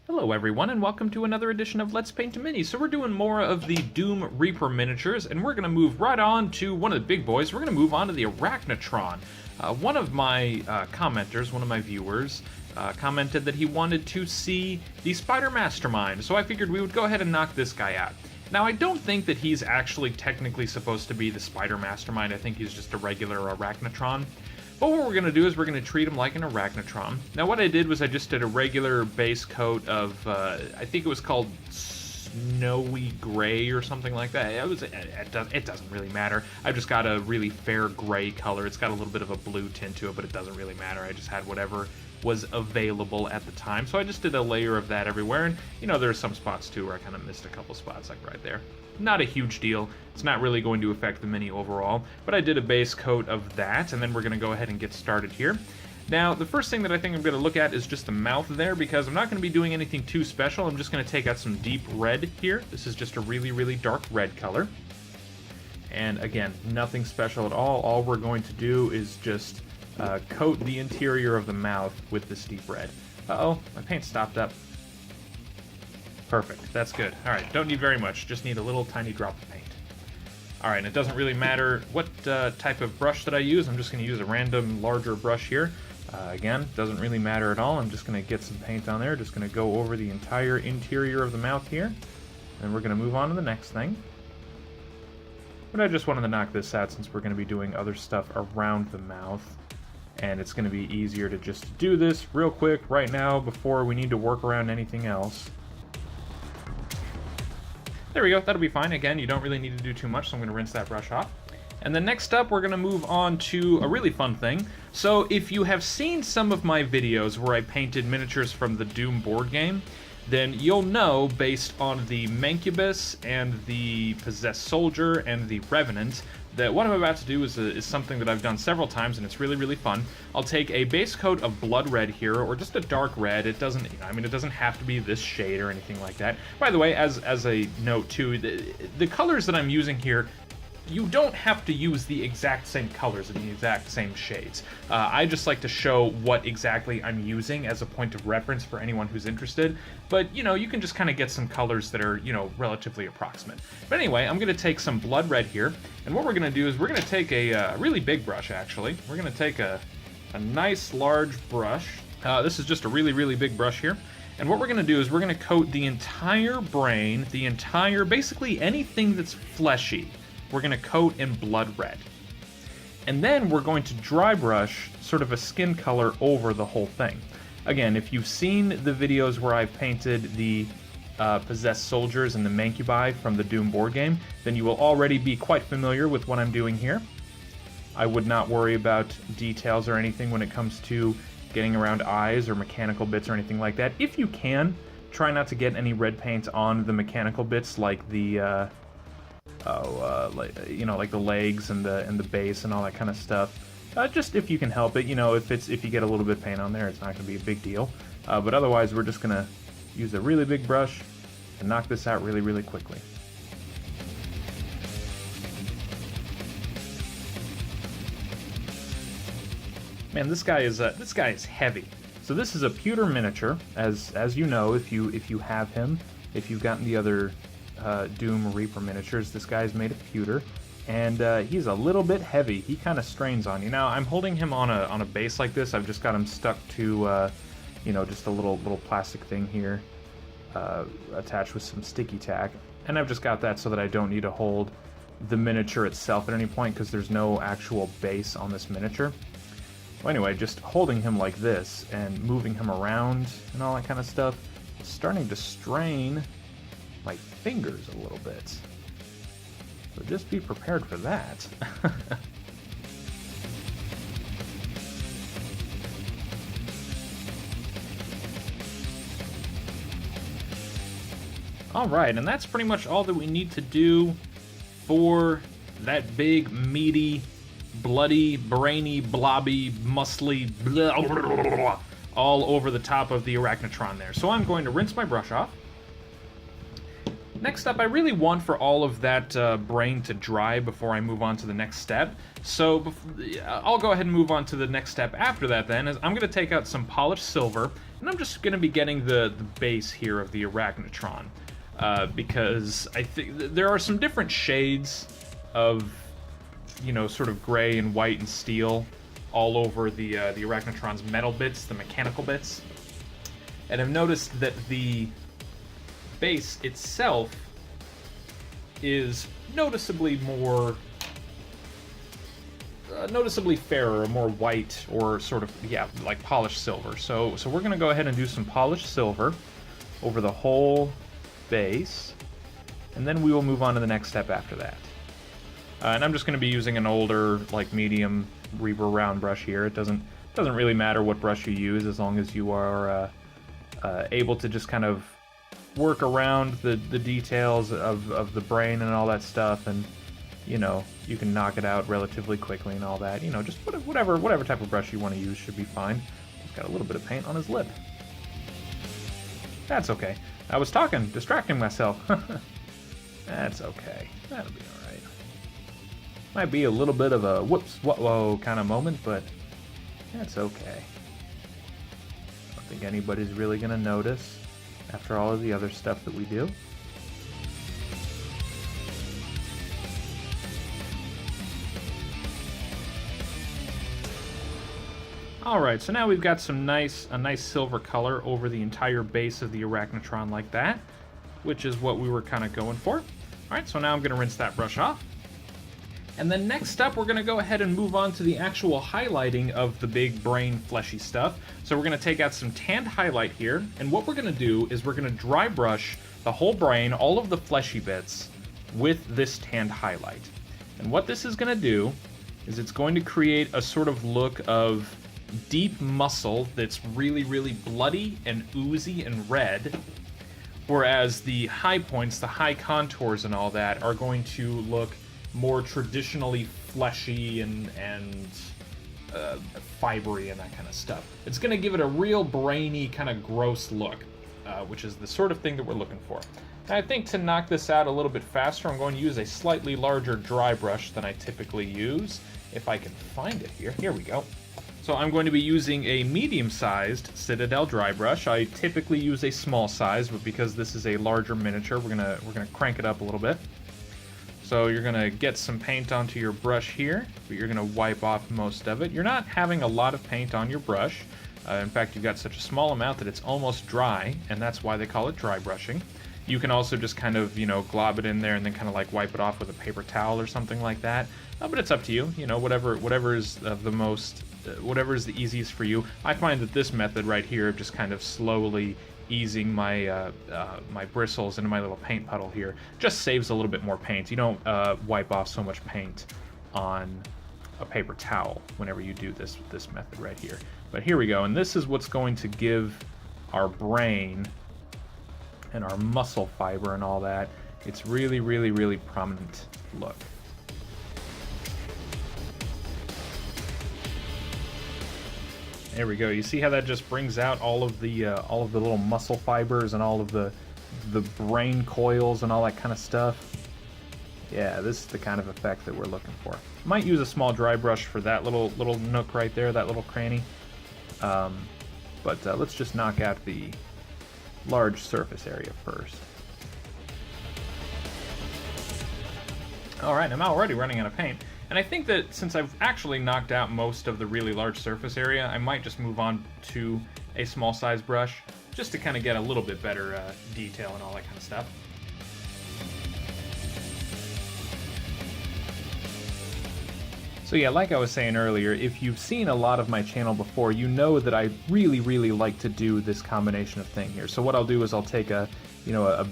Hello everyone, and welcome to another edition of Let's Paint a Mini. So we're doing more of the Doom Reaper miniatures, and we're going to move right on to one of the big boys. We're going to move on to the Arachnotron. One of my commenters, one of my viewers, commented that he wanted to see the Spider Mastermind, so I figured we would go ahead and knock this guy out. Now, I don't think that he's actually technically supposed to be the Spider Mastermind. I think he's just a regular Arachnotron. But what we're going to do is we're going to treat him like an Arachnotron. Now what I did was I just did a regular base coat of, I think it was called Snowy Gray or something like that. It doesn't really matter. I've just got a really fair gray color. It's got a little bit of a blue tint to it, but it doesn't really matter. I just had whatever was available at the time. So I just did a layer of that everywhere, and you know, there's some spots too where I kind of missed a couple spots, like right there. Not a huge deal. It's not really going to affect the mini overall, but I did a base coat of that, and then we're going to go ahead and get started here. Now, the first thing that I think I'm going to look at is just the mouth there, because I'm not going to be doing anything too special. I'm just going to take out some deep red here. This is just a really, really dark red color. And again, nothing special at all. All we're going to do is just coat the interior of the mouth with this deep red. Uh-oh, my paint stopped up. Perfect, that's good. Alright, don't need very much, just need a little tiny drop of paint. Alright, and it doesn't really matter what type of brush that I use. I'm just going to use a random larger brush here. Again, doesn't really matter at all. I'm just going to get some paint on there, just going to go over the entire interior of the mouth here. And we're going to move on to the next thing. But I just wanted to knock this out since we're going to be doing other stuff around the mouth. And it's going to be easier to just do this real quick right now before we need to work around anything else. There we go, that'll be fine. Again, you don't really need to do too much, so I'm going to rinse that brush off. And then next up, we're going to move on to a really fun thing. So if you have seen some of my videos where I painted miniatures from the Doom board game, then you'll know, based on the Mancubus and the Possessed Soldier and the Revenant, that what I'm about to do is something that I've done several times, and it's really, really fun. I'll take a base coat of blood red here, or just a dark red. It doesn't, I mean, it doesn't have to be this shade or anything like that. By the way, as a note too, the colors that I'm using here, you don't have to use the exact same colors and the exact same shades. I just like to show what exactly I'm using as a point of reference for anyone who's interested. But, you know, you can just kind of get some colors that are, you know, relatively approximate. But anyway, I'm going to take some blood red here, and what we're going to do is we're going to take a really big brush, actually. We're going to take a nice large brush. This is just a really, really big brush here. And what we're going to do is we're going to coat the entire brain, basically anything that's fleshy, we're going to coat in blood red. And then we're going to dry brush sort of a skin color over the whole thing. Again, if you've seen the videos where I've painted the Possessed Soldiers and the Mancubi from the Doom board game, then you will already be quite familiar with what I'm doing here. I would not worry about details or anything when it comes to getting around eyes or mechanical bits or anything like that. If you can, try not to get any red paint on the mechanical bits like the like the legs and the base and all that kind of stuff. Just if you can help it, you know, if you get a little bit of paint on there, it's not going to be a big deal. But otherwise, we're just going to use a really big brush and knock this out really, really quickly. Man, this guy is heavy. So this is a pewter miniature, as you know, if you have him, if you've gotten the other Doom Reaper miniatures. This guy's made of pewter, and he's a little bit heavy. He kind of strains on you. Now I'm holding him on a base like this. I've just got him stuck to you know, just a little plastic thing here attached with some sticky tack, and I've just got that so that I don't need to hold the miniature itself at any point, because there's no actual base on this miniature. Well, anyway, just holding him like this and moving him around and all that kind of stuff, it's starting to strain my fingers a little bit. So just be prepared for that. Alright, and that's pretty much all that we need to do for that big, meaty, bloody, brainy, blobby, muscly, blah, blah, blah, blah, all over the top of the Arachnotron there. So I'm going to rinse my brush off. Next up, I really want for all of that brain to dry before I move on to the next step. So I'll go ahead and move on to the next step after that then, is I'm going to take out some polished silver, and I'm just going to be getting the base here of the Arachnotron. Because I think there are some different shades of, you know, sort of gray and white and steel all over the Arachnotron's metal bits, the mechanical bits. And I've noticed that the base itself is noticeably more, noticeably fairer, more white, or sort of, yeah, like polished silver. So we're going to go ahead and do some polished silver over the whole base, and then we will move on to the next step after that. And I'm just going to be using an older, like, medium Reaper round brush here. It doesn't really matter what brush you use, as long as you are able to just kind of work around the details of the brain and all that stuff, and, you know, you can knock it out relatively quickly and all that. You know, just whatever type of brush you want to use should be fine. He's got a little bit of paint on his lip. That's okay. I was talking, distracting myself. That's okay. That'll be alright. Might be a little bit of a whoops, whoa kind of moment, but that's okay. I don't think anybody's really going to notice after all of the other stuff that we do. Alright, so now we've got a nice silver color over the entire base of the Arachnotron like that, which is what we were kind of going for. Alright, so now I'm going to rinse that brush off. And then next up, we're going to go ahead and move on to the actual highlighting of the big brain fleshy stuff. So we're going to take out some tanned highlight here, and what we're going to do is we're going to dry brush the whole brain, all of the fleshy bits, with this tanned highlight. And what this is going to do is it's going to create a sort of look of deep muscle that's really, really bloody and oozy and red, whereas the high points, the high contours and all that are going to look more traditionally fleshy and fibery and that kind of stuff. It's going to give it a real brainy, kind of gross look, which is the sort of thing that we're looking for. And I think to knock this out a little bit faster, I'm going to use a slightly larger dry brush than I typically use, if I can find it here. Here we go. So I'm going to be using a medium-sized Citadel dry brush. I typically use a small size, but because this is a larger miniature, we're gonna crank it up a little bit. So you're gonna get some paint onto your brush here, but you're gonna wipe off most of it. You're not having a lot of paint on your brush. In fact, you've got such a small amount that it's almost dry, and that's why they call it dry brushing. You can also just kind of, you know, glob it in there and then kind of like wipe it off with a paper towel or something like that. But it's up to you. You know, whatever is whatever is the easiest for you. I find that this method right here of just kind of slowly easing my my bristles into my little paint puddle here just saves a little bit more paint. You don't wipe off so much paint on a paper towel whenever you do this method right here. But here we go, and this is what's going to give our brain and our muscle fiber and all that its really, really, really prominent look. There we go. You see how that just brings out all of the little muscle fibers and all of the brain coils and all that kind of stuff. Yeah, this is the kind of effect that we're looking for. Might use a small dry brush for that little nook right there, that little cranny. But let's just knock out the large surface area first. Alright, I'm already running out of paint. And I think that since I've actually knocked out most of the really large surface area, I might just move on to a small size brush, just to kind of get a little bit better detail and all that kind of stuff. So yeah, like I was saying earlier, if you've seen a lot of my channel before, you know that I really, really like to do this combination of thing here. So what I'll do is I'll take a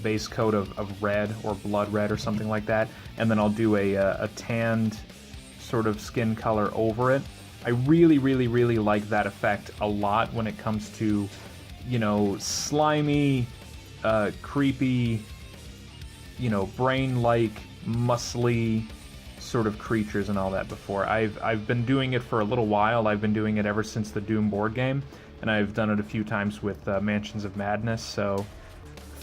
base coat of red or blood red or something like that, and then I'll do a tanned sort of skin color over it. I really, really, really like that effect a lot when it comes to, you know, slimy, creepy, you know, brain-like, muscly sort of creatures and all that before. I've been doing it for a little while. I've been doing it ever since the Doom board game, and I've done it a few times with Mansions of Madness, so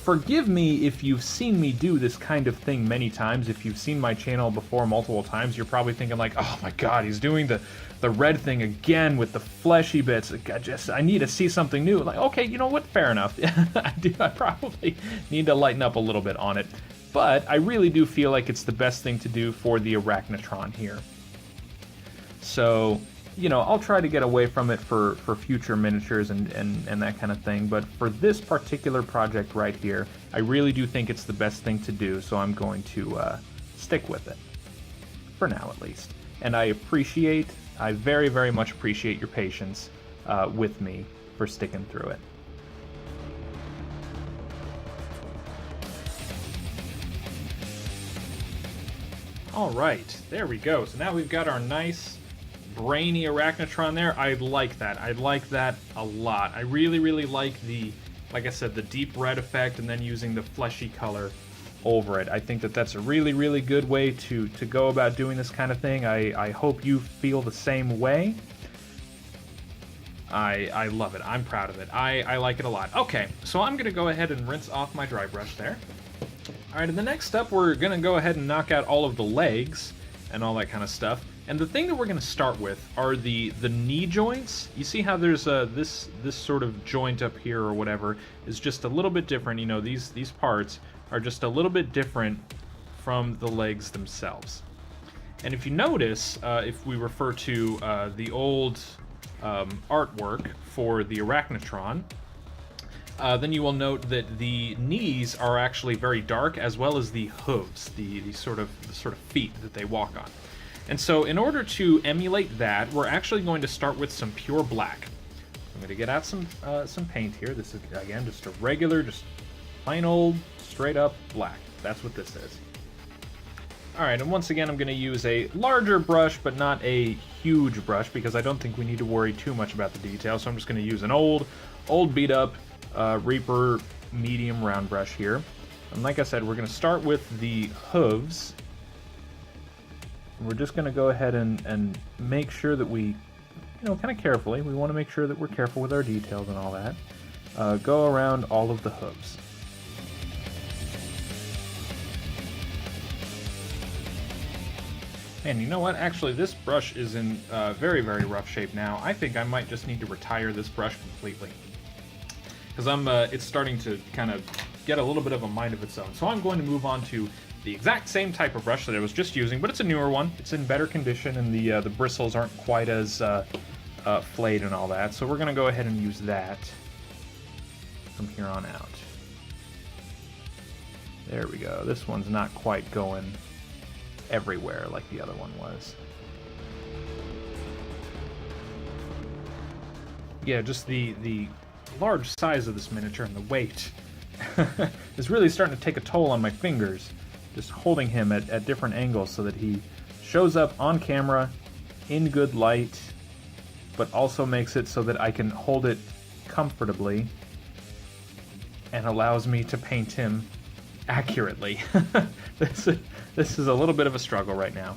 forgive me if you've seen me do this kind of thing many times. If you've seen my channel before multiple times, you're probably thinking like, oh my god, he's doing the red thing again with the fleshy bits. I need to see something new. Like, okay, you know what? Fair enough. I probably need to lighten up a little bit on it. But I really do feel like it's the best thing to do for the Arachnotron here. So, you know, I'll try to get away from it for future miniatures and that kind of thing, but for this particular project right here, I really do think it's the best thing to do, so I'm going to stick with it. For now, at least. And I very, very much appreciate your patience with me for sticking through it. Alright, there we go. So now we've got our nice brainy Arachnotron there. I like that. I like that a lot. I really, really like like I said, the deep red effect and then using the fleshy color over it. I think that that's a really, really good way to go about doing this kind of thing. I hope you feel the same way. I love it. I'm proud of it. I like it a lot. Okay, so I'm going to go ahead and rinse off my dry brush there. Alright, in the next step, we're going to go ahead and knock out all of the legs and all that kind of stuff. And the thing that we're going to start with are the knee joints. You see how there's this sort of joint up here or whatever is just a little bit different. You know, these parts are just a little bit different from the legs themselves. And if you notice, if we refer to the old artwork for the Arachnotron, then you will note that the knees are actually very dark, as well as the hooves, the sort of feet that they walk on. And so in order to emulate that, we're actually going to start with some pure black. I'm going to get out some paint here. This is, again, just a regular, just plain old, straight up black. That's what this is. Alright, and once again I'm going to use a larger brush, but not a huge brush, because I don't think we need to worry too much about the details. So I'm just going to use an old beat up Reaper medium round brush here. And like I said, we're going to start with the hooves. We're just going to go ahead and make sure that we, you know, kind of carefully, we want to make sure that we're careful with our details and all that. Go around all of the hooves. And you know what? Actually, this brush is in very, very rough shape now. I think I might just need to retire this brush completely. Because it's starting to kind of get a little bit of a mind of its own. So I'm going to move on to the exact same type of brush that I was just using, but it's a newer one. It's in better condition, and the bristles aren't quite as flayed and all that. So we're going to go ahead and use that from here on out. There we go. This one's not quite going everywhere like the other one was. Yeah, just the large size of this miniature and the weight is really starting to take a toll on my fingers. Just holding him at different angles so that he shows up on camera in good light, but also makes it so that I can hold it comfortably and allows me to paint him accurately. This is a little bit of a struggle right now.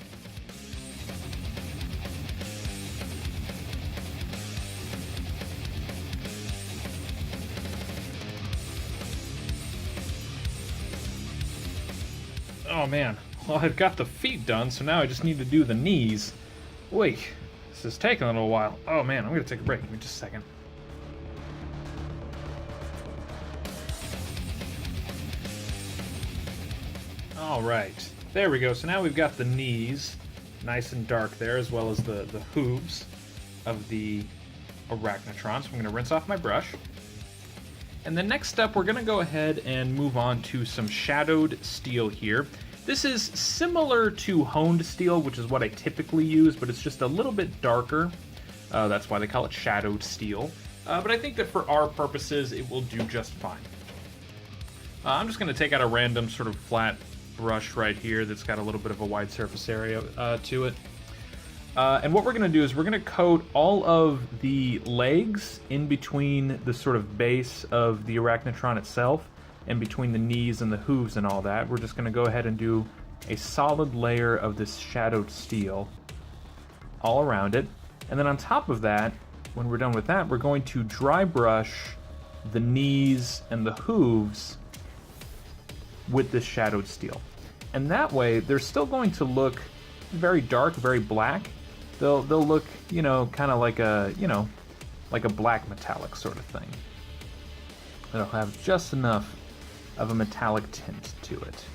Oh man, well I've got the feet done, so now I just need to do the knees. Wait, this is taking a little while. Oh man, I'm gonna take a break. Give me just a second. Alright, there we go. So now we've got the knees nice and dark there, as well as the hooves of the Arachnotron. So I'm going to rinse off my brush. And the next step, we're going to go ahead and move on to some shadowed steel here. This is similar to honed steel, which is what I typically use, but it's just a little bit darker. That's why they call it shadowed steel. But I think that for our purposes, it will do just fine. I'm just going to take out a random sort of flat brush right here that's got a little bit of a wide surface area to it. And what we're going to do is we're going to coat all of the legs in between the sort of base of the Arachnotron itself and between the knees and the hooves and all that. We're just going to go ahead and do a solid layer of this shadowed steel all around it. And then on top of that, when we're done with that, we're going to dry brush the knees and the hooves with this shadowed steel. And that way, they're still going to look very dark, very black. They'll look, you know, kind of like a, you know, like a black metallic sort of thing. It'll have just enough of a metallic tint to it.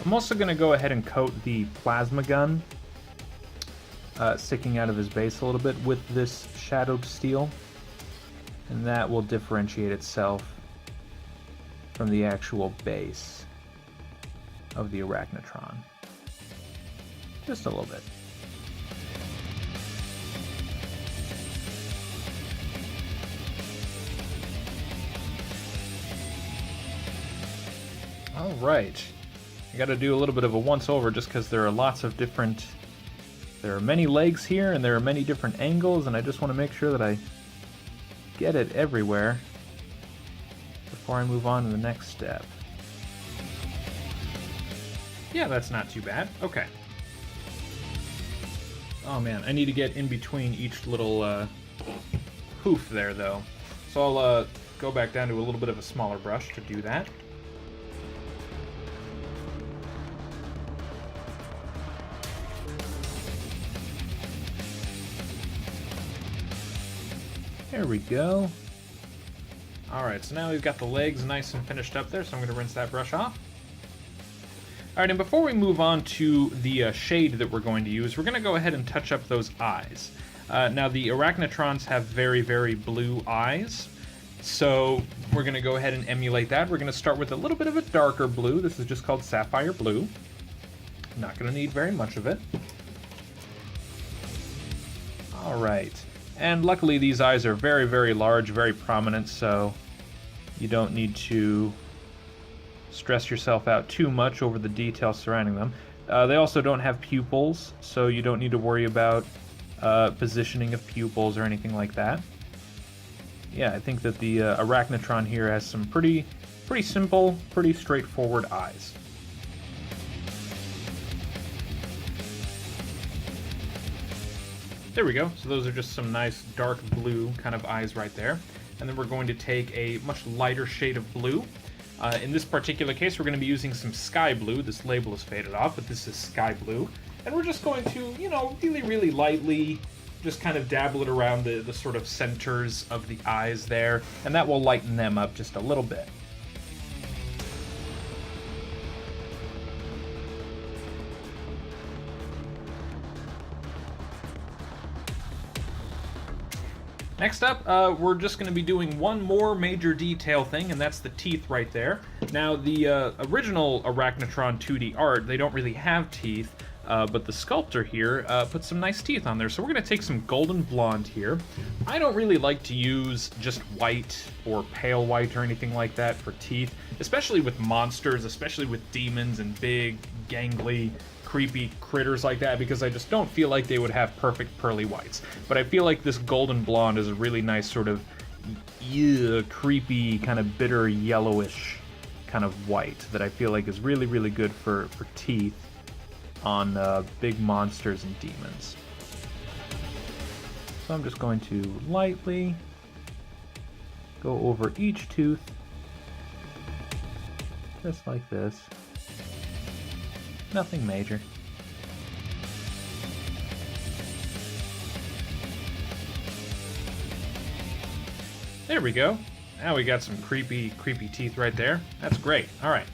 I'm also going to go ahead and coat the plasma gun sticking out of his base a little bit with this shadowed steel, and that will differentiate itself from the actual base of the Arachnotron. Just a little bit. All right. I got to do a little bit of a once-over just because there are lots of different... There are many legs here, and there are many different angles, and I just want to make sure that I get it everywhere before I move on to the next step. Yeah, that's not too bad. Okay. Oh man, I need to get in between each little hoof there, though. So I'll go back down to a little bit of a smaller brush to do that. There we go. Alright, so now we've got the legs nice and finished up there, so I'm going to rinse that brush off. Alright, and before we move on to the shade that we're going to use, we're going to go ahead and touch up those eyes. Now, the Arachnotrons have very, very blue eyes, so we're going to go ahead and emulate that. We're going to start with a little bit of a darker blue. This is just called Sapphire Blue. Not going to need very much of it. Alright. And luckily these eyes are very, very large, very prominent, so you don't need to stress yourself out too much over the details surrounding them. They also don't have pupils, so you don't need to worry about positioning of pupils or anything like that. Yeah, I think that the Arachnotron here has some pretty simple, pretty straightforward eyes. There we go. So those are just some nice dark blue kind of eyes right there. And then we're going to take a much lighter shade of blue. In this particular case, we're going to be using some sky blue. This label is faded off, but this is sky blue. And we're just going to, you know, really, really lightly just kind of dabble it around the sort of centers of the eyes there. And that will lighten them up just a little bit. Next up, we're just going to be doing one more major detail thing, and that's the teeth right there. Now, the original Arachnotron 2D art, they don't really have teeth, but the sculptor here put some nice teeth on there. So we're going to take some golden blonde here. I don't really like to use just white or pale white or anything like that for teeth, especially with monsters, especially with demons and big, gangly, creepy critters like that, because I just don't feel like they would have perfect pearly whites. But I feel like this golden blonde is a really nice sort of creepy, kind of bitter yellowish kind of white that I feel like is really, really good for teeth on big monsters and demons. So I'm just going to lightly go over each tooth, just like this. Nothing major. There we go. Now we got some creepy teeth right there. That's great. All right.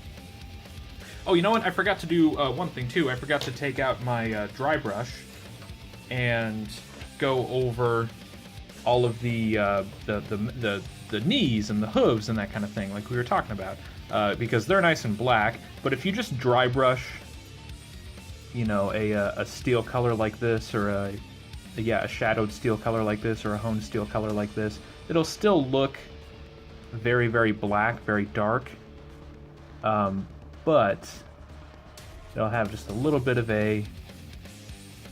Oh, you know what? I forgot to do one thing too. I forgot to take out my dry brush and go over all of the knees and the hooves and that kind of thing, like we were talking about, because they're nice and black. But if you just dry brush, you know, a steel color like this, or a shadowed steel color like this, or a honed steel color like this, it'll still look very, very black, very dark, but it'll have just a little bit of a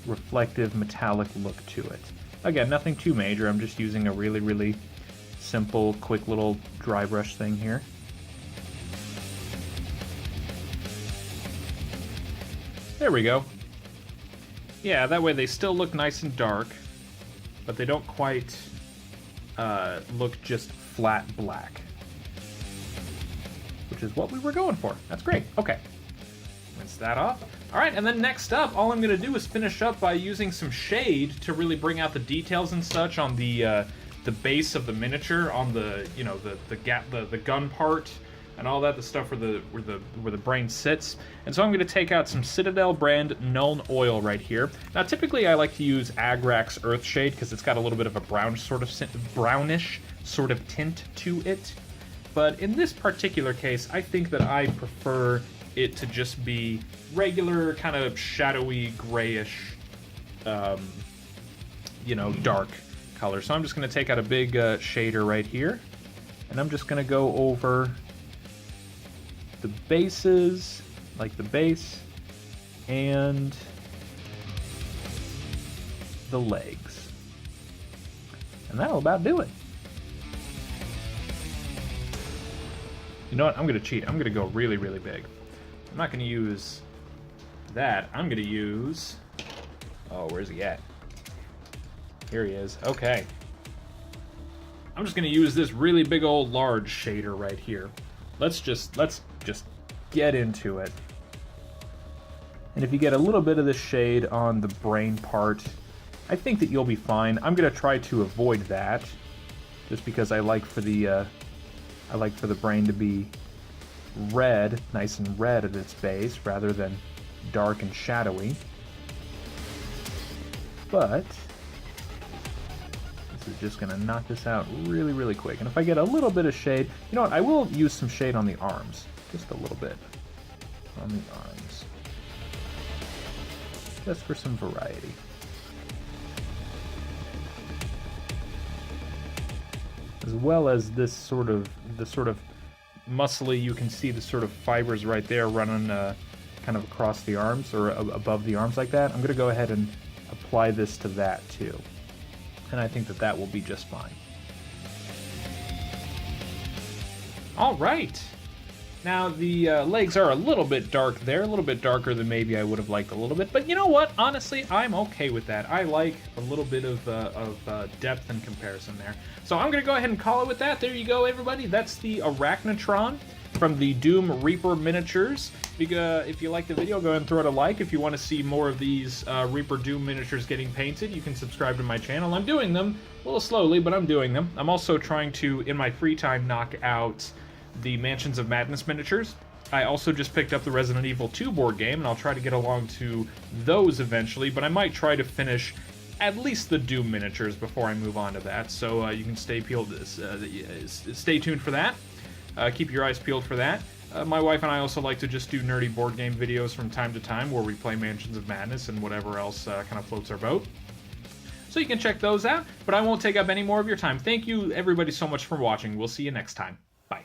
reflective metallic look to it. Again, nothing too major. I'm just using a really, really simple, quick little dry brush thing here. There we go. Yeah, that way they still look nice and dark, but they don't quite look just flat black, which is what we were going for. That's great. Okay, rinse that off. All right, and then next up, all I'm gonna do is finish up by using some shade to really bring out the details and such on the base of the miniature, on the the gun part and all that, the stuff where the brain sits. And so I'm going to take out some Citadel brand Nuln oil right here. Now typically I like to use Agrax Earthshade because it's got a little bit of a brownish sort of tint to it. But in this particular case, I think that I prefer it to just be regular kind of shadowy grayish, dark color. So I'm just going to take out a big shader right here, and I'm just going to go over the bases, like the base, and the legs. And that'll about do it. You know what? I'm going to cheat. I'm going to go really, really big. I'm not going to use that. I'm going to use... Oh, where's he at? Here he is. Okay. I'm just going to use this really big old large shader right here. Let's just get into it. And if you get a little bit of the shade on the brain part, I think that you'll be fine. I'm going to try to avoid that, just because I like for the brain to be red, nice and red at its base, rather than dark and shadowy. But this is just going to knock this out really, really quick. And if I get a little bit of shade, you know what, I will use some shade on the arms. Just a little bit on the arms. Just for some variety. As well as this sort of muscly, you can see the sort of fibers right there running kind of across the arms, or above the arms like that. I'm going to go ahead and apply this to that too. And I think that that will be just fine. All right. Now, the legs are a little bit dark there, a little bit darker than maybe I would have liked a little bit. But you know what? Honestly, I'm okay with that. I like a little bit of depth and comparison there. So I'm going to go ahead and call it with that. There you go, everybody. That's the Arachnotron from the Doom Reaper miniatures. If you like the video, go ahead and throw it a like. If you want to see more of these Reaper Doom miniatures getting painted, you can subscribe to my channel. I'm doing them a little slowly, but I'm doing them. I'm also trying to, in my free time, knock out the Mansions of Madness miniatures. I also just picked up the Resident Evil 2 board game, and I'll try to get along to those eventually, but I might try to finish at least the Doom miniatures before I move on to that, so you can stay tuned for that. Keep your eyes peeled for that. My wife and I also like to just do nerdy board game videos from time to time where we play Mansions of Madness and whatever else kind of floats our boat. So you can check those out, but I won't take up any more of your time. Thank you, everybody, so much for watching. We'll see you next time. Bye.